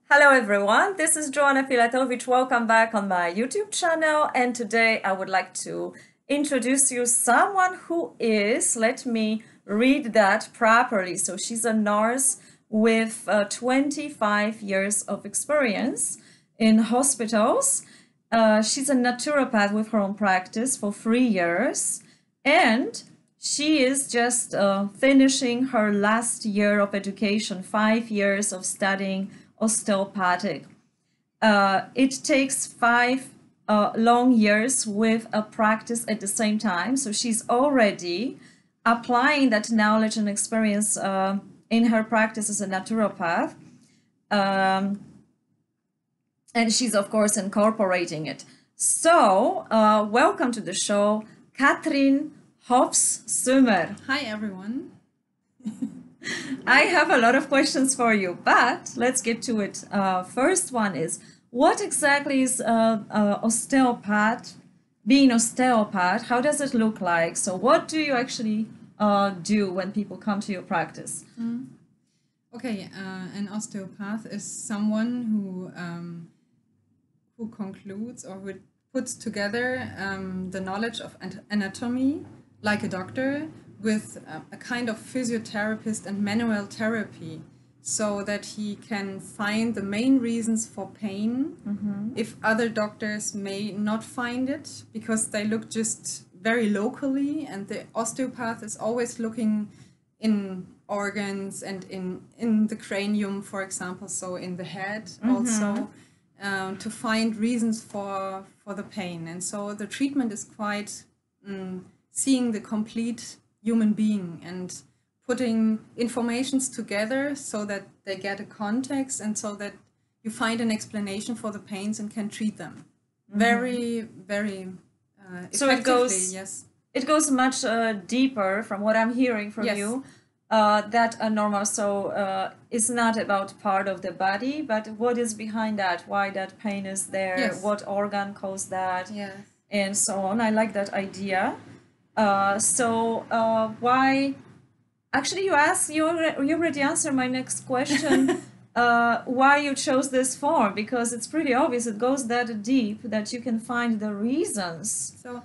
Hello everyone, this is Joanna Filatovic. Welcome back on my YouTube channel, and today I would like to introduce you someone who is, let me read that properly. So she's a nurse with 25 years of experience in hospitals. She's a naturopath with her own practice for 3 years, and she is just finishing her last year of education, 5 years of studying osteopathic. It takes 5 long years with a practice at the same time. So she's already applying that knowledge and experience in her practice as a naturopath. And she's, of course, incorporating it. So, welcome to the show, Katrin Hoffsuemmer. Hi, everyone. I have a lot of questions for you, but let's get to it. First one is, what exactly is osteopath? Being osteopath, how does it look like? So what do you actually do when people come to your practice? Okay, an osteopath is someone who concludes or who puts together the knowledge of anatomy, like a doctor, with a kind of physiotherapist and manual therapy, so that he can find the main reasons for pain if other doctors may not find it, because they look just very locally, and the osteopath is always looking in organs and in the cranium, for example, so in the head also, to find reasons for the pain. And so the treatment is quite seeing the complete human being and putting informations together so that they get a context and so that you find an explanation for the pains and can treat them very, very So effectively. Yes. It goes much deeper from what I'm hearing from Yes. you. That a normal is not about part of the body, but what is behind that, why that pain is there, Yes. what organ caused that, Yes. and so on. I like that idea. Why? Actually, you already answered my next question. Why you chose this form? Because it's pretty obvious. It goes that deep that you can find the reasons. So,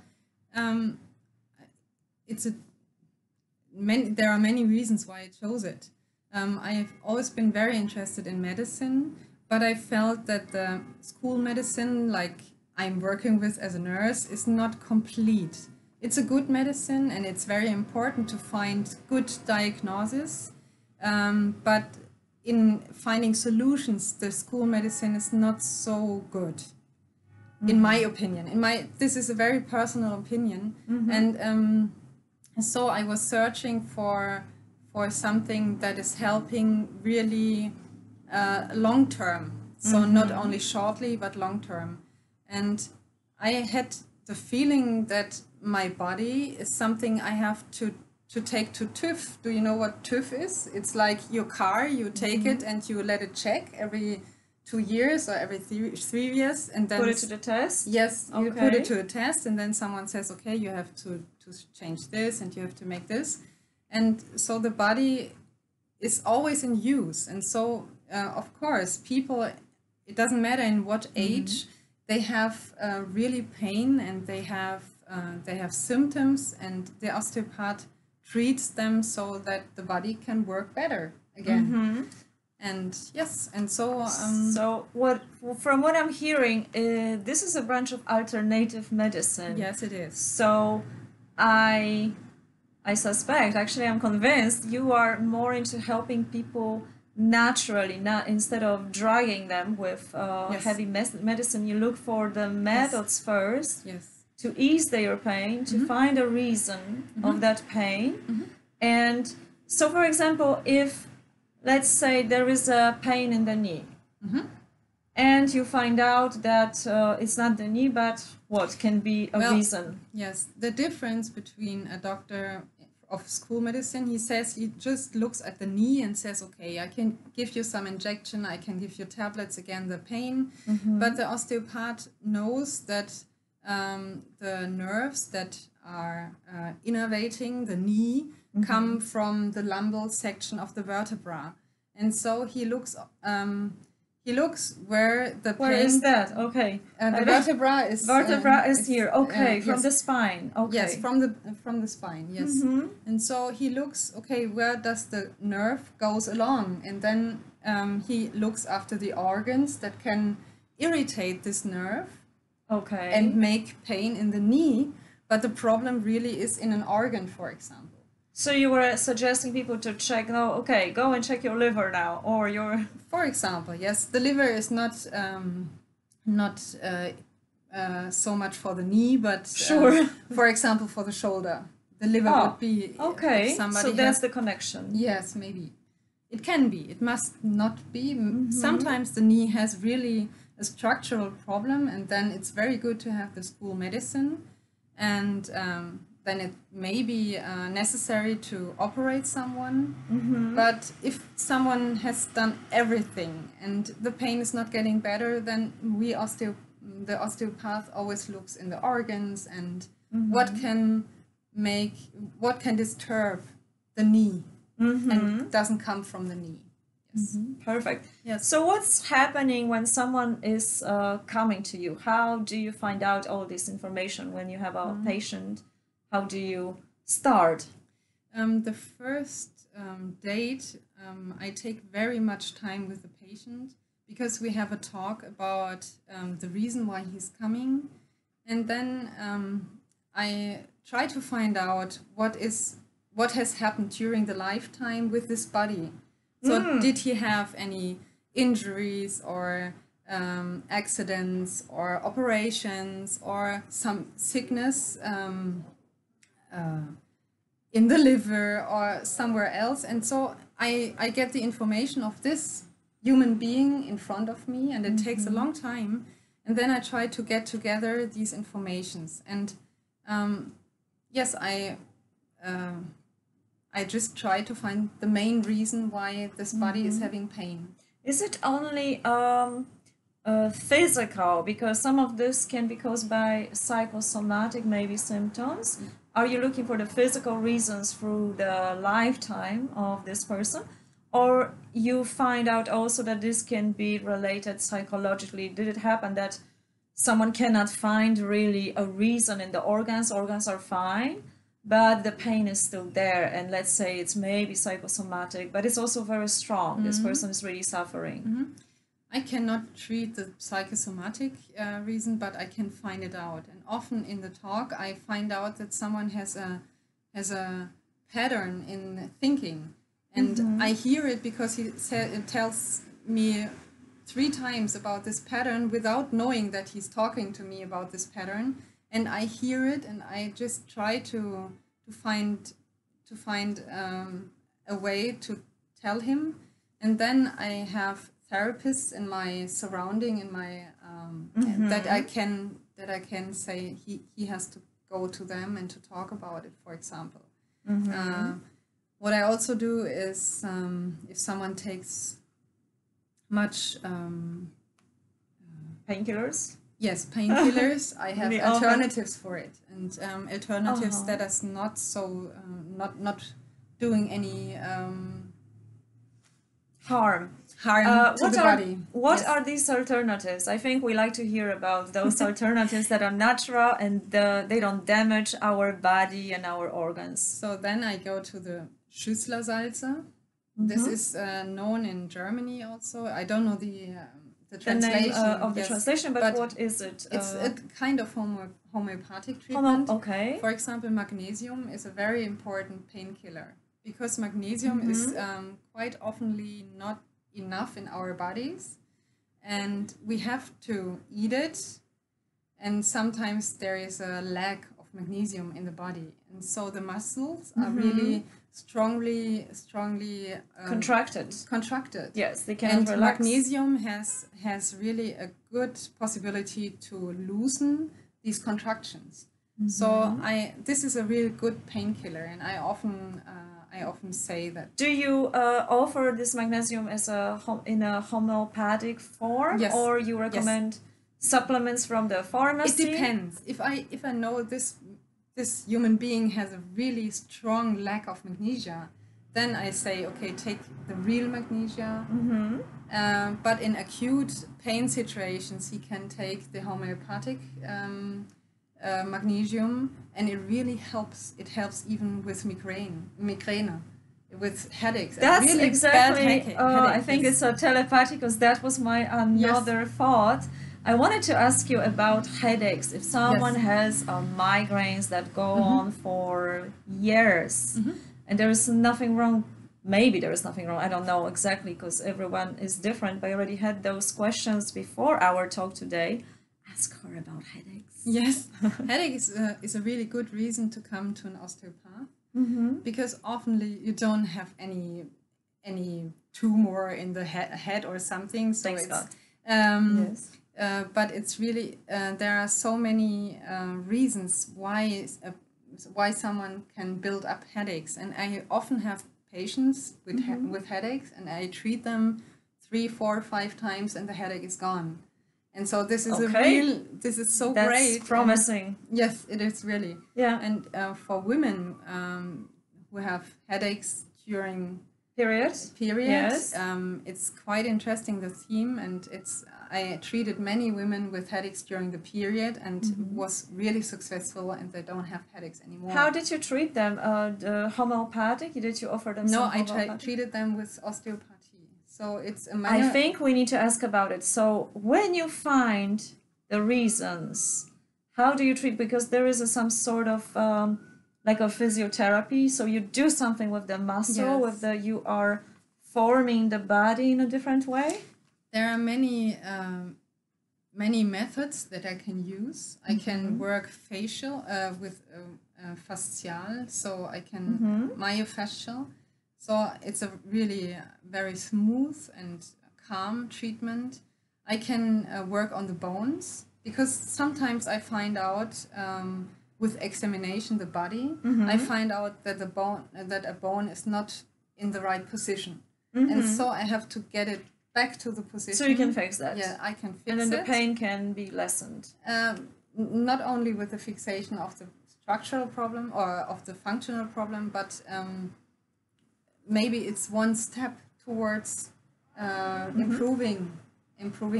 there are many reasons why I chose it. I have always been very interested in medicine, but I felt that the school medicine, like I'm working with as a nurse, is not complete. It's a good medicine and it's very important to find good diagnosis, but in finding solutions, the school medicine is not so good, in my opinion. This is a very personal opinion, and so I was searching for something that is helping really long term. So not only shortly, but long term. And I had the feeling that my body is something I have to take to TÜV. Do you know what TÜV is? It's like your car, you take it and you let it check every 2 years or every 3 years, and then Put it to the test? Yes, you Okay. put it to a test, and then someone says, okay, you have to change this and you have to make this. And so the body is always in use. And so, of course, people, it doesn't matter in what age, they have really pain, and they have symptoms, and the osteopath treats them so that the body can work better again. And yes, and so From what I'm hearing, this is a branch of alternative medicine. yes, it is. So I suspect, actually I'm convinced, you are more into helping people naturally, not instead of drugging them with Yes. heavy medicine. You look for the methods first Yes. to ease their pain, to find a reason of that pain. And so, for example, if, let's say, there is a pain in the knee, and you find out that it's not the knee, but what can be a reason? Yes, the difference between a doctor of school medicine, he says he just looks at the knee and says, okay, I can give you some injection, I can give you tablets against the pain. But the osteopath knows that the nerves that are innervating the knee come from the lumbar section of the vertebra. And so he looks he looks where the Where pain. is that? Okay. The vertebra is. Vertebra is here. Okay, from yes. the spine. Okay. Yes, from the spine. Yes. And so he looks. Okay, where does the nerve goes along? And then he looks after the organs that can irritate this nerve. Okay. And make pain in the knee. But the problem really is in an organ, for example. So you were suggesting people to check, no, okay, go and check your liver now, or your... For example, yes, the liver is not so much for the knee, but Sure. For example, for the shoulder. The liver would be... Okay, so that's the connection. Yes, maybe. It can be. It must not be. Sometimes the knee has really a structural problem, and then it's very good to have the school medicine, and then it may be necessary to operate someone. But if someone has done everything and the pain is not getting better, then the osteopath always looks in the organs and what can disturb the knee and doesn't come from the knee. Yes. Perfect. Yes. So what's happening when someone is coming to you? How do you find out all this information when you have a patient? How do you start? The first date, I take very much time with the patient because we have a talk about the reason why he's coming. And then I try to find out what has happened during the lifetime with this body. So did he have any injuries or accidents or operations or some sickness in the liver or somewhere else? And so I get the information of this human being in front of me, and it takes a long time. And then I try to get together these informations. And yes, I just try to find the main reason why this body is having pain. Is it only physical? Because some of this can be caused by psychosomatic maybe symptoms. Are you looking for the physical reasons through the lifetime of this person? Or you find out also that this can be related psychologically? Did it happen that someone cannot find really a reason in the organs are fine, but the pain is still there, and let's say it's maybe psychosomatic, but it's also very strong. This person is really suffering. I cannot treat the psychosomatic reason, but I can find it out. And often in the talk, I find out that someone has a pattern in thinking, and I hear it because it tells me 3 times about this pattern without knowing that he's talking to me about this pattern. And I hear it, and I just try to find a way to tell him. And then I have therapists in my surrounding, in my that I can say he has to go to them and to talk about it, for example. What I also do is if someone takes much Painkillers? Yes, painkillers. I have Really alternatives for it, and alternatives that is not so not doing any harm to the body. What are these alternatives? I think we like to hear about those alternatives that are natural and they don't damage our body and our organs. So then I go to the Schüsslersalze. This is known in Germany also. I don't know the translation of the translation, but what is it? It's a kind of homeopathic treatment. Okay. For example, magnesium is a very important painkiller because magnesium is quite oftenly not enough in our bodies, and we have to eat it, and sometimes there is a lack of magnesium in the body, and so the muscles are really strongly contracted. Yes, they can And relax. magnesium has really a good possibility to loosen these contractions. So this is a really good painkiller, and I often say that. Do you offer this magnesium as in a homeopathic form, Yes. or you recommend supplements from the pharmacy? It depends. If I know this human being has a really strong lack of magnesia, then I say, okay, take the real magnesia. Mm-hmm. But in acute pain situations, he can take the homeopathic magnesium, and it really helps. It helps even with migraine, with headaches. That's really exactly, bad I headache. think it's a telepathy, because that was my another thought. I wanted to ask you about headaches. If someone Yes. has migraines that go on for years, and there is nothing wrong, maybe there is nothing wrong, I don't know exactly, because everyone is different, but I already had those questions before our talk today. Ask her about headaches. Yes, headache is a really good reason to come to an osteopath, because often you don't have any tumor in the head or something. So Thanks God. Yes. But it's really there are so many reasons why someone can build up headaches, and I often have patients with headaches, and I treat them 3, 4, 5 times, and the headache is gone. And so this is this is so That's great. promising. And yes, it is really. Yeah. And for women who have headaches during periods, yes. It's quite interesting, the theme, and I treated many women with headaches during the period, and was really successful, and they don't have headaches anymore. How did you treat them? The homeopathic? Did you offer them some homeopathic? No, I treated them with osteopathy. So it's a I think we need to ask about it. So when you find the reasons, how do you treat? Because there is some sort of like a physiotherapy. So you do something with the muscle, with you are forming the body in a different way. There are many methods that I can use. I can work facial with fascial, so I can myofascial. So it's a really very smooth and calm treatment. I can work on the bones, because sometimes I find out with examination the body, I find out that a bone is not in the right position, and so I have to get it back to the position. So you can fix that. Yeah, I can fix it. And then the pain can be lessened. Not only with the fixation of the structural problem or of the functional problem, but maybe it's one step towards improving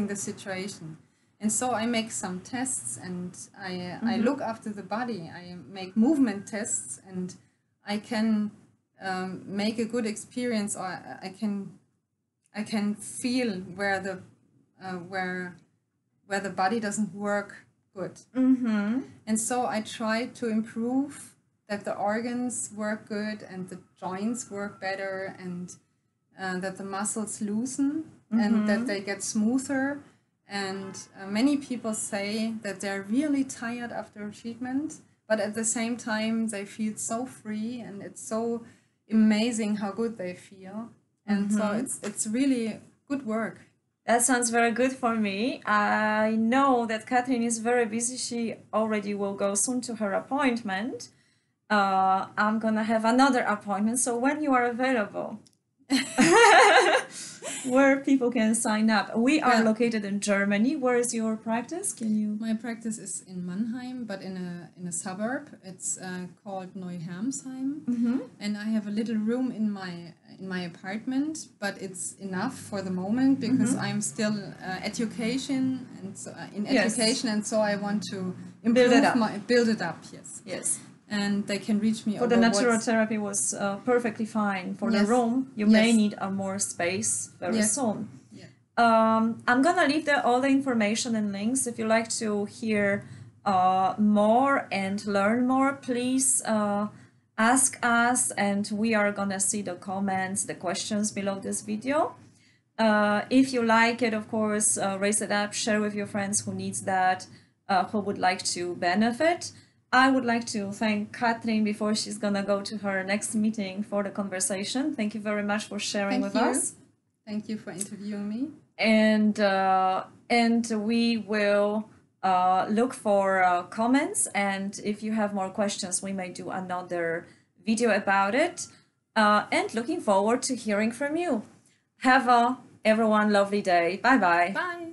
the situation. And so I make some tests, and I look after the body. I make movement tests, and I can make a good experience, or I can feel where the body doesn't work good. And so I try to improve that the organs work good, and the joints work better, and that the muscles loosen, and that they get smoother. And many people say that they're really tired after treatment, but at the same time they feel so free, and it's so amazing how good they feel. And so it's really good work. That sounds very good for me. I know that Katrin is very busy. She already will go soon to her appointment. I'm gonna have another appointment. So when you are available, where people can sign up. We are located in Germany. Where is your practice? Can you? My practice is in Mannheim, but in a suburb. It's called Neuhermsheim, and I have a little room in my apartment, but it's enough for the moment, because I'm still education and so, in education, and so I want to improve build it up. Yes. And they can reach me. For the natural therapy was perfectly fine. For the room, you may need a more space very soon. Yeah. I'm gonna leave all the information and links. If you like to hear more and learn more, please ask us, and we are gonna see the comments, the questions below this video. If you like it, of course, raise it up, share with your friends who needs that, who would like to benefit. I would like to thank Katrin before she's gonna go to her next meeting for the conversation. Thank you very much for sharing with us. Thank you for interviewing me. And we will look for comments, and if you have more questions, we may do another video about it. And looking forward to hearing from you. Have everyone lovely day. Bye-bye. Bye.